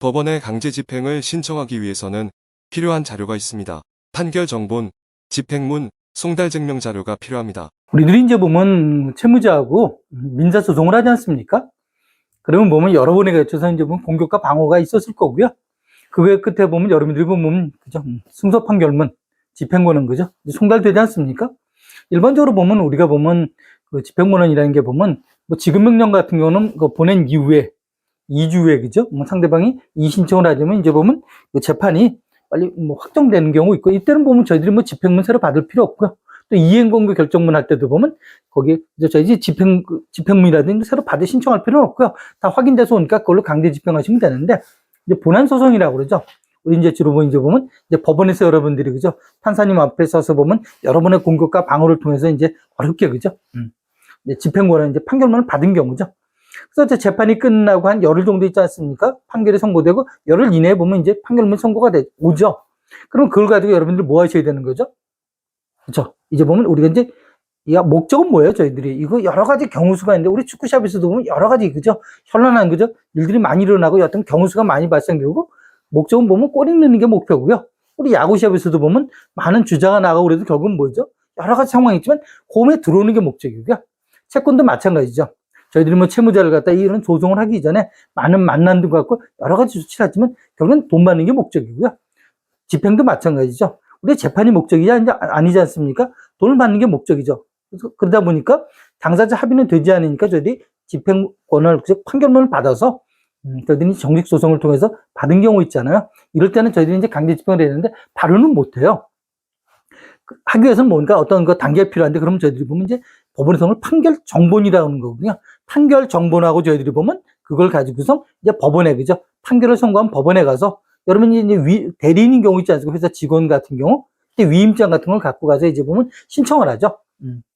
법원에 강제 집행을 신청하기 위해서는 필요한 자료가 있습니다. 판결 정본, 집행문, 송달증명 자료가 필요합니다. 우리들이 이제 보면 채무자하고 민사소송을 하지 않습니까? 그러면 보면 여러 번에 걸쳐서 이제 보면 공격과 방어가 있었을 거고요. 그 끝에 보면 여러분들이 보면, 그죠? 승소 판결문, 집행권은 그죠? 송달되지 않습니까? 일반적으로 보면 우리가 보면 그 집행권이라는 게 보면 뭐 지급명령 같은 경우는 그 보낸 이후에 2주 후에 그죠? 뭐 상대방이 이의신청을 하자면 이제 보면 그 재판이 빨리 뭐 확정되는 경우 있고, 이때는 보면 저희들이 뭐 집행문 새로 받을 필요 없고요. 또 이행공고 결정문 할 때도 보면 거기에 저희 집행문이라든지 새로 받을 신청할 필요는 없고요. 다 확인돼서 오니까 그걸로 강제 집행하시면 되는데, 이제 본안소송이라고 그러죠. 우리 이제 주로 보면 이제 법원에서 여러분들이 그죠? 판사님 앞에 서서 보면 여러 번의 공격과 방어를 통해서 이제 어렵게 그죠? 이제 집행권은 이제 판결문을 받은 경우죠. 그래서 이제 재판이 끝나고 한 열흘 정도 있지 않습니까? 판결이 선고되고 열흘 이내에 보면 이제 판결문 선고가 오죠. 그럼 그걸 가지고 여러분들 뭐 하셔야 되는 거죠? 그렇죠? 이제 보면 우리가 이제 목적은 뭐예요? 저희들이 이거 여러 가지 경우수가 있는데, 우리 축구샵에서도 보면 여러 가지 그죠? 현란한 그죠? 일들이 많이 일어나고 어떤 경우수가 많이 발생되고, 목적은 보면 골 넣는 게 목표고요. 우리 야구샵에서도 보면 많은 주자가 나가고 그래도 결국은 뭐죠? 여러 가지 상황이 있지만 홈에 들어오는 게 목적이고요. 채권도 마찬가지죠. 저희들이 뭐 채무자를 갖다 이런 조정을 하기 전에 많은 만남도 갖고 여러 가지 조치를 하지만 결국은 돈 받는 게 목적이고요. 집행도 마찬가지죠. 우리 재판이 목적이 아니지 않습니까? 돈을 받는 게 목적이죠. 그래서 그러다 보니까 당사자 합의는 되지 않으니까 저희들이 집행권을, 판결문을 받아서 저희들이 정식 소송을 통해서 받은 경우 있잖아요. 이럴 때는 저희들이 이제 강제 집행을 했는데 바로는 못 해요. 하기 위해서는 뭔가 어떤 그 단계가 필요한데, 그러면 저희들이 보면 이제 법원에서는 판결 정본이라는 거거든요. 판결 정본하고 저희들이 보면 그걸 가지고서 이제 법원에 그죠? 판결을 선고한 법원에 가서 여러분이 이제 대리인인 경우 있지 않습니까? 회사 직원 같은 경우 위임장 같은 걸 갖고 가서 이제 보면 신청을 하죠.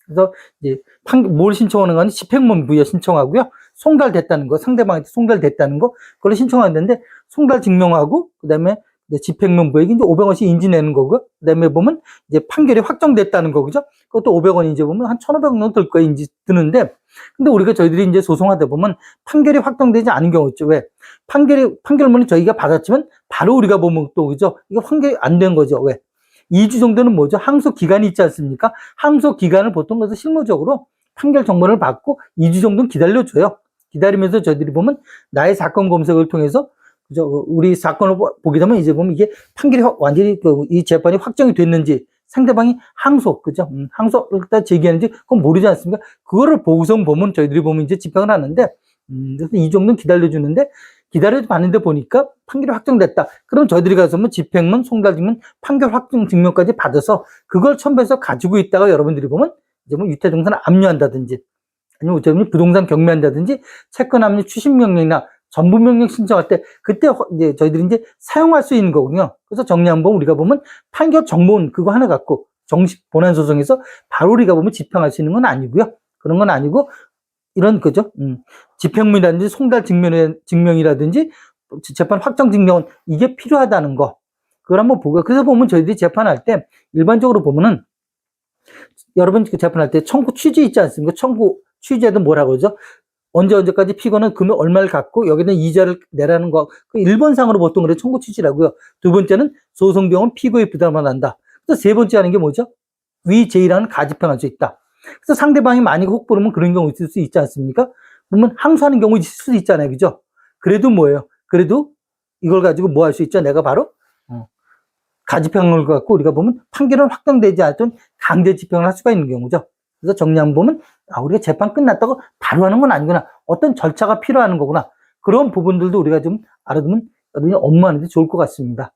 그래서 이제 뭘 신청하는 건 집행문 부여 신청하고요. 송달됐다는 거, 상대방한테 송달됐다는 거, 그걸 신청하는데 송달 증명하고 그다음에 집행문 부여액 이제 500원씩 인지 내는 거고요. 그다음에 보면 이제 판결이 확정됐다는 거, 그죠? 그것도 500원 이제 보면 한 1,500원 정도 들 거예요, 인지 드는데. 근데 우리가 저희들이 이제 소송하다 보면 판결이 확정되지 않은 경우 있죠. 왜? 판결문을 저희가 받았지만 바로 우리가 보면 또 그죠? 이거 판결이 안 된 거죠. 왜? 2주 정도는 뭐죠? 항소 기간이 있지 않습니까? 항소 기간을 보통 그래서 실무적으로 판결 정보를 받고 2주 정도는 기다려줘요. 기다리면서 저희들이 보면 나의 사건 검색을 통해서 그죠? 우리 사건을 보게 되면 이제 보면 이게 판결이 완전히 이 재판이 확정이 됐는지, 상대방이 항소, 그죠? 항소를 일단 제기하는지 그건 모르지 않습니까? 그거를 보고서 보면 저희들이 보면 이제 집행을 하는데, 그래서 이 정도는 기다려주는데, 기다려봤는데 보니까 판결이 확정됐다. 그럼 저희들이 가서 뭐 집행문, 송달증명, 판결 확정 증명까지 받아서 그걸 첨부해서 가지고 있다가 여러분들이 보면 이제 뭐 유태동산을 압류한다든지, 아니면 어쩌면 부동산 경매한다든지, 채권 압류 추심명령이나 전부명령 신청할 때 그때 이제 저희들이 이제 사용할 수 있는 거군요. 그래서 정리한 번 우리가 보면 판결 정본 그거 하나 갖고 정식 본안 소송에서 바로 우리가 보면 집행할 수 있는 건 아니고요. 그런 건 아니고 이런 거죠. 집행문이라든지 송달 증명이라든지 재판 확정 증명은 이게 필요하다는 거. 그걸 한번 보고, 그래서 보면 저희들이 재판할 때 일반적으로 보면은 여러분 재판할 때 청구 취지 있지 않습니까? 청구 취지에도 뭐라고 그러죠? 언제까지 피고는 금액 얼마를 갖고 여기는 이자를 내라는 거. 그 1번상으로 보통 그래 청구 취지라고요. 두 번째는 소송 비용은 피고의 부담을 한다. 그래서 세 번째 하는 게 뭐죠? 위제의라는 가집행할 수 있다. 그래서 상대방이 만약 혹부르면 그런 경우 있을 수 있지 않습니까? 그러면 항소하는 경우 있을 수 있잖아요. 그죠? 그래도 뭐예요? 그래도 이걸 가지고 뭐 할 수 있죠? 내가 바로 가집행을 갖고 우리가 보면 판결은 확정되지 않았던 강제 집행을 할 수가 있는 경우죠. 그래서 정리한 보면 우리가 재판 끝났다고 바로 하는 건 아니구나. 어떤 절차가 필요한 거구나. 그런 부분들도 우리가 좀 알아두면 업무하는 데 좋을 것 같습니다.